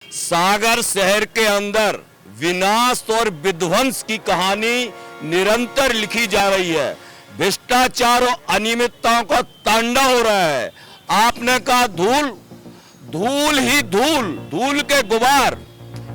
सागर शहर के अंदर विनाश और विध्वंस की कहानी निरंतर लिखी जा रही है। भ्रष्टाचार और अनियमितताओं का तांडव हो रहा है। आपने कहा धूल, धूल ही धूल, धूल के गुबार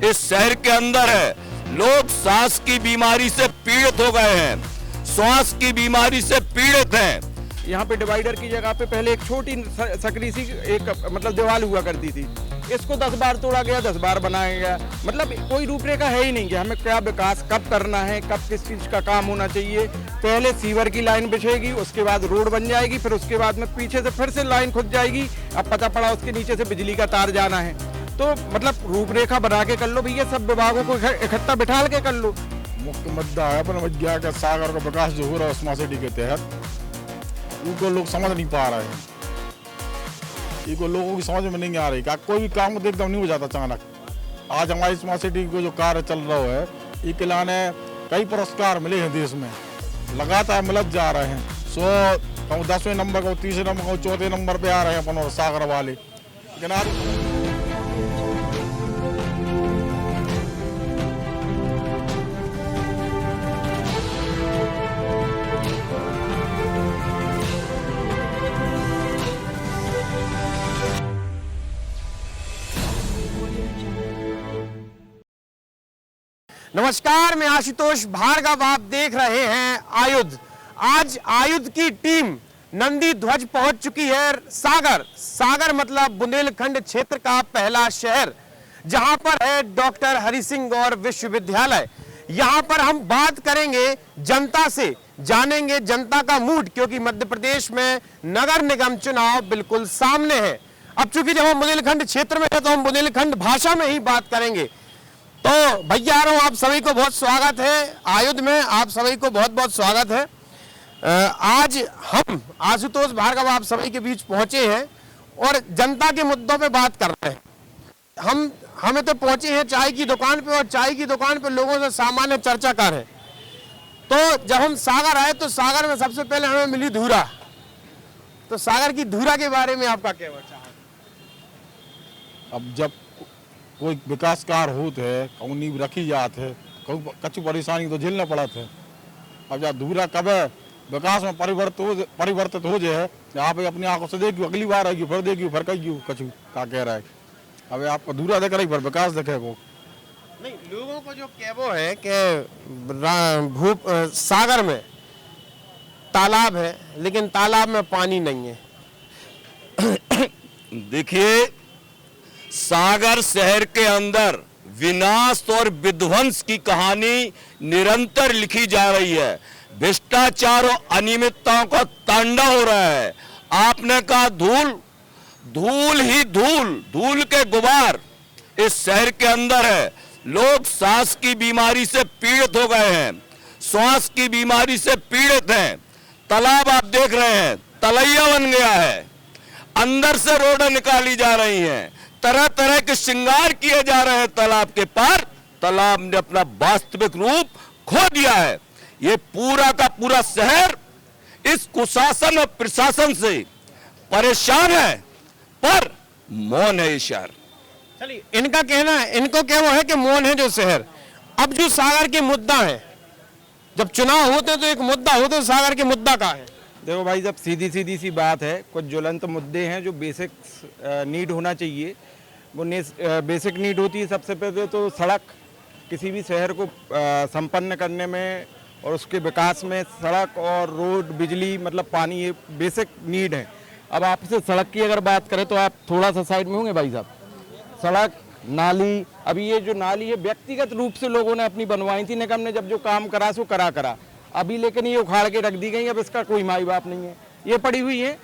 इस शहर के अंदर है। लोग सांस की बीमारी से पीड़ित हो गए हैं, श्वास की बीमारी से पीड़ित हैं। यहाँ पे डिवाइडर की जगह पे पहले एक छोटी सकरी सी एक दीवार हुआ करती थी। इसको 10 बार तोड़ा गया, 10 बार बनाया गया। मतलब कोई रूपरेखा है ही नहीं कि हमें क्या विकास कब करना है, कब किस चीज़ का काम होना चाहिए। पहले सीवर की लाइन बिछेगी, उसके बाद रोड बन जाएगी, फिर उसके बाद में पीछे से फिर से लाइन खुद जाएगी। अब पता पड़ा उसके नीचे से बिजली का तार जाना है। तो मतलब रूपरेखा बना के कर लो भैया, सब विभागों को इकट्ठा बिठा के कर लो। मुख्य मुद्दा है अपन विज्ञा का सागर का विकास जो हो रहा है स्मार्ट सिटी के तहत, उनको लोग समझ नहीं पा रहे हैं। इनको लोगों की समझ में नहीं आ रही क्या कोई भी काम एकदम नहीं हो जाता अचानक। आज हमारी स्मार्ट सिटी को जो कार्य चल रहा है, इसके लाने कई पुरस्कार मिले हैं देश में, लगातार मिलत जा रहे हैं। 10वें नंबर को, 30वें नंबर को, 4थे नंबर पे आ रहे हैं अपन और सागर वाले। लेकिन आज नमस्कार, मैं आशुतोष भार्गव, आप देख रहे हैं आयुध। आज आयुध की टीम नंदी ध्वज पहुंच चुकी है सागर। सागर मतलब बुंदेलखंड क्षेत्र का पहला शहर, जहां पर है डॉक्टर हरि सिंह गौर विश्वविद्यालय। यहां पर हम बात करेंगे जनता से, जानेंगे जनता का मूड, क्योंकि मध्य प्रदेश में नगर निगम चुनाव बिल्कुल सामने है। अब चूंकि जब हम बुंदेलखंड क्षेत्र में है तो हम बुंदेलखंड भाषा में ही बात करेंगे। तो भैया आप सभी को बहुत स्वागत है आयुध में, आप सभी को बहुत बहुत स्वागत है। आज हम आशुतोष भार्गव आप सभी के बीच पहुंचे हैं और जनता के मुद्दों पे बात कर रहे हैं। हमें तो पहुंचे हैं चाय की दुकान पे, और चाय की दुकान पे लोगों से सामान्य चर्चा कर रहे हैं। तो जब हम सागर आए तो सागर में सबसे पहले हमें मिली धूरा। तो सागर की धूरा के बारे में आपका क्या विचार है? अब जब कोई विकास कार्य होते है, कहीं नींव रखी जात है, कछु परेशानी तो झेलना पड़त है। अब जब धूरा कब विकास में परिवर्तित हो जाए, आप अपनी आंखों से देखियो, अगली बार आएगी, फिर देखियो, फिर कहियो कछु क्या कह रहा है। अब आपको धूरा देख रही, फिर विकास देखेगो नहीं। लोगों को जो कहवो है कि सागर में तालाब है, लेकिन तालाब में पानी नहीं है। देखिए, सागर शहर के अंदर विनाश और विध्वंस की कहानी निरंतर लिखी जा रही है। भ्रष्टाचार और अनियमितताओं का तांडव हो रहा है। आपने कहा धूल, धूल ही धूल, धूल के गुबार इस शहर के अंदर है। लोग सांस की बीमारी से पीड़ित हो गए हैं, श्वास की बीमारी से पीड़ित हैं। तालाब आप देख रहे हैं, तलैया बन गया है, अंदर से रोडें निकाली जा रही हैं, तरह तरह के श्रृंगार किए जा रहे हैं तालाब के पार। तालाब ने अपना वास्तविक रूप खो दिया है। ये पूरा का पूरा शहर इस कुशासन और प्रशासन से परेशान है, पर मौन है ये शहर। चलिए, इनका कहना है, इनको क्या वो है कि मौन है जो शहर। अब जो सागर के मुद्दा है, जब चुनाव होते हैं तो एक मुद्दा होते, सागर के मुद्दा का है। देखो भाई, जब सीधी सी बात है, कुछ ज्वलंत मुद्दे हैं जो बेसिक नीड होना चाहिए। वो बेसिक नीड होती है सबसे पहले तो सड़क। किसी भी शहर को संपन्न करने में और उसके विकास में सड़क और रोड, बिजली, मतलब पानी, ये बेसिक नीड है। अब आपसे सड़क की अगर बात करें तो आप थोड़ा सा साइड में होंगे भाई साहब। सड़क, नाली, अभी ये जो नाली है व्यक्तिगत रूप से लोगों ने अपनी बनवाई थी, निगम ने जब जो काम करा सो करा अभी, लेकिन ये उखाड़ के रख दी गई। अब इसका कोई माई बाप नहीं है, ये पड़ी हुई है।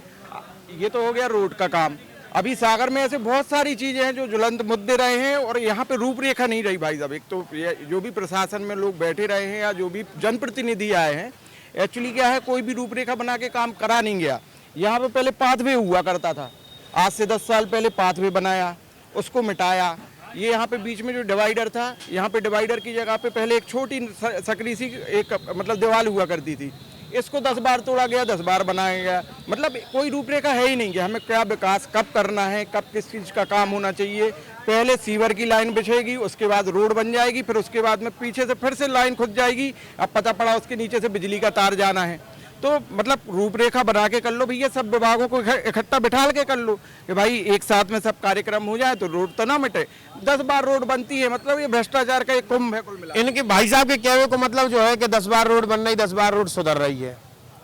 ये तो हो गया रोड का काम। अभी सागर में ऐसे बहुत सारी चीजें हैं जो ज्वलंत मुद्दे रहे हैं और यहाँ पे रूपरेखा नहीं रही भाई साहब। एक तो जो भी प्रशासन में लोग बैठे रहे हैं या जो भी जनप्रतिनिधि आए हैं, एक्चुअली क्या है, कोई भी रूपरेखा बना के काम करा नहीं गया। यहाँ पे पहले पाथवे हुआ करता था, आज से 10 साल पहले पाथवे बनाया, उसको मिटाया। ये यहाँ पे बीच में जो डिवाइडर था, यहाँ पे डिवाइडर की जगह पे पहले एक छोटी सकरी सी एक दीवार हुआ करती थी। इसको 10 बार तोड़ा गया, 10 बार बनाया गया। मतलब कोई रूपरेखा है ही नहीं कि हमें क्या विकास कब करना है, कब किस चीज़ का काम होना चाहिए। पहले सीवर की लाइन बिछेगी, उसके बाद रोड बन जाएगी, फिर उसके बाद में पीछे से फिर से लाइन खुद जाएगी। अब पता पड़ा उसके नीचे से बिजली का तार जाना है। तो मतलब रूपरेखा बना के कर लो भैया, सब विभागों को इकट्ठा बिठाल के कर लो कि भाई एक साथ में सब कार्यक्रम हो जाए तो रोड तो ना मिटे। 10 बार रोड बनती है, मतलब ये भ्रष्टाचार का एक कुंभ है कुल मिला। इनके भाई साहब के कहने को मतलब जो है कि 10 बार रोड बन रही, 10 बार रोड सुधर रही है।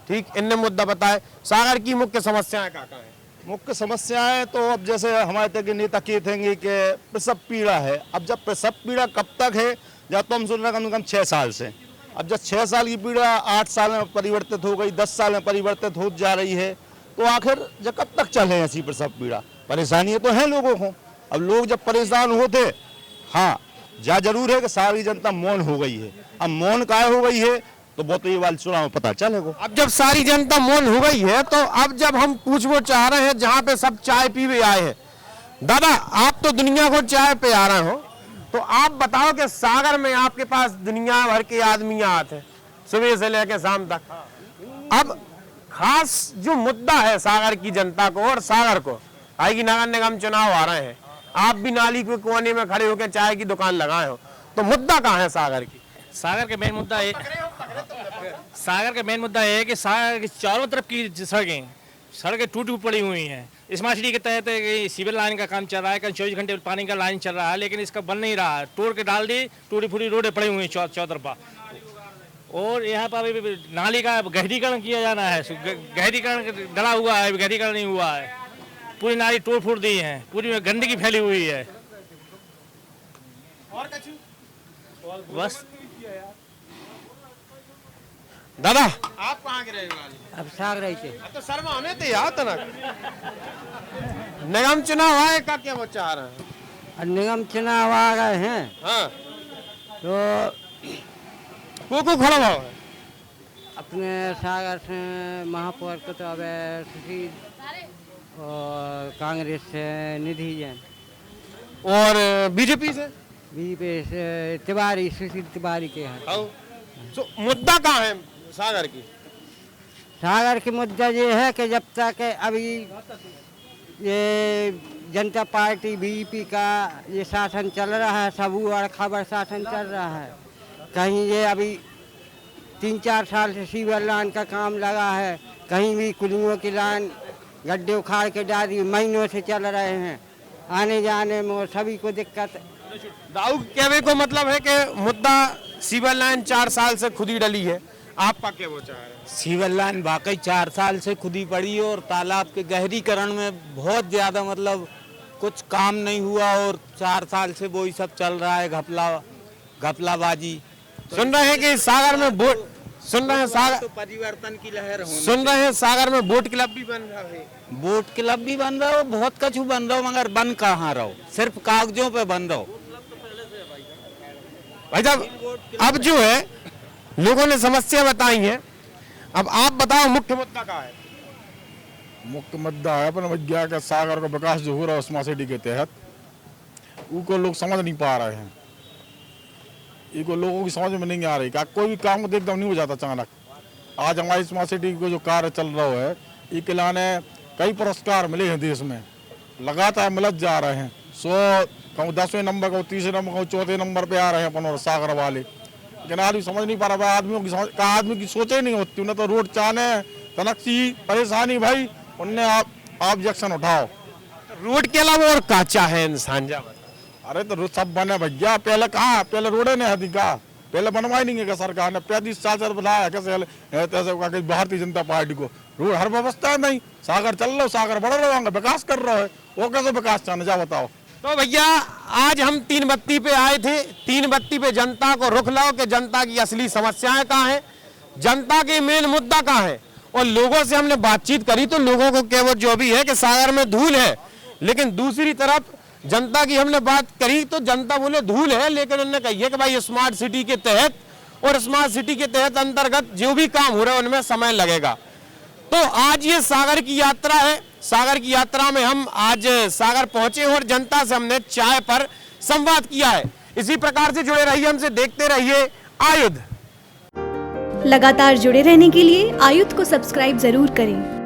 ठीक, इनने मुद्दा बताया। सागर की मुख्य समस्याएं क्या है? मुख्य समस्याएं तो अब जैसे हमारे तक के नेता कहेंगे कि प्रसव पीड़ा है। अब जब प्रसव पीड़ा कब तक है, जब तो हम सुन रहे हैं कम से कम 6 साल से। अब जब 6 साल की पीड़ा 8 साल में परिवर्तित हो गई, 10 साल में परिवर्तित हो जा रही है, तो आखिर जब कब तक चले ऐसी प्रसव पीड़ा? परेशानी तो है लोगों को। अब लोग जब परेशान होते, हाँ जा जरूर है कि सारी जनता मौन हो गई है। अब मौन काहे हो गई है तो वो तो ये वाले चुनाव में पता चलेगा। अब जब सारी जनता मौन हो गई है तो अब जब हम पूछना चाह रहे हैं, जहाँ पे सब चाय पीवे आए हैं, दादा आप तो दुनिया को चाय पे आ रहे हो, तो आप बताओ कि सागर में आपके पास दुनिया भर के आदमी आते हैं सुबह से लेकर शाम तक। अब खास जो मुद्दा है सागर की जनता को और सागर को, आएगी नगर निगम चुनाव आ रहे हैं, आप भी नाली के कोने में खड़े होकर चाय की दुकान लगाए हो, तो मुद्दा कहाँ है सागर की? सागर का मेन मुद्दा है, सागर का मेन मुद्दा है कि सागर की चारों तरफ की सड़कें टूट पड़ी हुई हैं। स्मार्ट सिटी के तहत सीवर लाइन का काम चल रहा है, कल 24 घंटे पानी का लाइन चल रहा है, लेकिन इसका बन नहीं रहा है। तोड़ के डाल दी, टूटी फूटी रोडें पड़ी हुई हैं चौतरफा। और यहाँ पर अभी नाली का गहरीकरण किया जाना है, गहरीकरण डला हुआ है, गहरीकरण नहीं हुआ है। पूरी नाली तोड़ फूट दी है, पूरी में गंदगी फैली हुई है। बस दादा आप कहाँ के रहने वाले? अब साग रही थे। अब तो शर्मा होने थे यार तनक। निगम चुनाव आए का क्या वो चाह रहे हैं? और निगम चुनाव आ गए हैं हाँ तो को खड़ा हुआ है। अपने सागर से महापौर को तो अब सुशील और कांग्रेस से निधि जैन, और बीजेपी से बीजेपी से तिवारी, सुशील तिवारी के हैं। तो मुद्दा कहाँ है सागर की? सागर की मुद्दा ये है कि जब तक अभी ये जनता पार्टी बीजेपी का ये शासन चल रहा है, सबू और खबर शासन चल रहा है, कहीं ये अभी 3-4 साल से सीवर लाइन का काम लगा है, कहीं भी कुलियों की लाइन गड्ढे उखाड़ के डाली, महीनों से चल रहे हैं, आने जाने में सभी को दिक्कत। दाऊ कहने को मतलब है कि मुद्दा सीवर लाइन 4 साल से खुद ही डली है, आपका क्या वो चाह रहे हैं? सीवर लाइन वाकई 4 साल से खुद ही पड़ी है और तालाब के गहरीकरण में बहुत ज़्यादा मतलब कुछ काम नहीं हुआ और 4 साल से वही सब चल रहा है, घपलाबाजी। सुन रहे हैं कि सागर में वोट, सुन रहे हैं सागर तो परिवर्तन की लहर होनी, सुन रहे हैं सागर में वोट क्लब भी बन रहा है। वोट क्लब भी बन रहा हो, बहुत कछु बन रहा हो, मगर बन कहाँ रहो, सिर्फ कागजों पे बन रहो। भाई साहब अब जो है लोगों ने समस्या बताई है, अब आप बताओ मुख्य मुद्दा क्या है? मुख्य मुद्दा है अपने विज्ञा के सागर का विकास जो हो रहा है स्मार्ट सिटी के तहत, उनको लोग समझ नहीं पा रहे हैं। इनको लोगों की समझ में नहीं आ रही, कोई भी काम एकदम नहीं हो जाता अचानक। आज हमारी स्मार्ट सिटी को जो कार्य चल रहा है, इसके लाने कई पुरस्कार मिले हैं देश में, लगातार मिलत जा रहे हैं। कहूँ 10वें नंबर, कहूँ 30वें नंबर, कहूँ 4थे नंबर पे आ रहे हैं अपन और सागर वाले। लेकिन आदमी समझ नहीं पा रहा, आदमी की सोचे नहीं होती। उन्हें तो रोड चाहने तनक सी परेशानी भाई, उनने आप ऑब्जेक्शन उठाओ। रोड के अलावा और क्या चाहे इंसान? जा अरे तो सब बने भैया, पहले कहाँ, पहले रोडे ने हदी कहा, पहले बनवाई नहीं है सरकार ने। 35 साल से बनाया कैसे भारतीय जनता पार्टी को रोड हर व्यवस्था नहीं। सागर चल रहा, सागर बढ़ रहा है, विकास कर रहा है, वो कैसे विकास चाहने जा बताओ। तो भैया आज हम 3 बत्ती पे आए थे, 3 बत्ती पे जनता को रुख लाओ कि जनता की असली समस्याएं कहाँ हैं, जनता के मेन मुद्दा कहाँ है। और लोगों से हमने बातचीत करी तो लोगों को केवल जो भी है कि सागर में धूल है, लेकिन दूसरी तरफ जनता की हमने बात करी तो जनता बोले धूल है, लेकिन उन्होंने कही है कि भाई स्मार्ट सिटी के तहत और स्मार्ट सिटी के तहत अंतर्गत जो भी काम हो रहा है उनमें समय लगेगा। तो आज ये सागर की यात्रा है, सागर की यात्रा में हम आज सागर पहुंचे और जनता से हमने चाय पर संवाद किया है। इसी प्रकार से जुड़े रहिए, हमसे देखते रहिए आयुध। लगातार जुड़े रहने के लिए आयुध को सब्सक्राइब जरूर करें।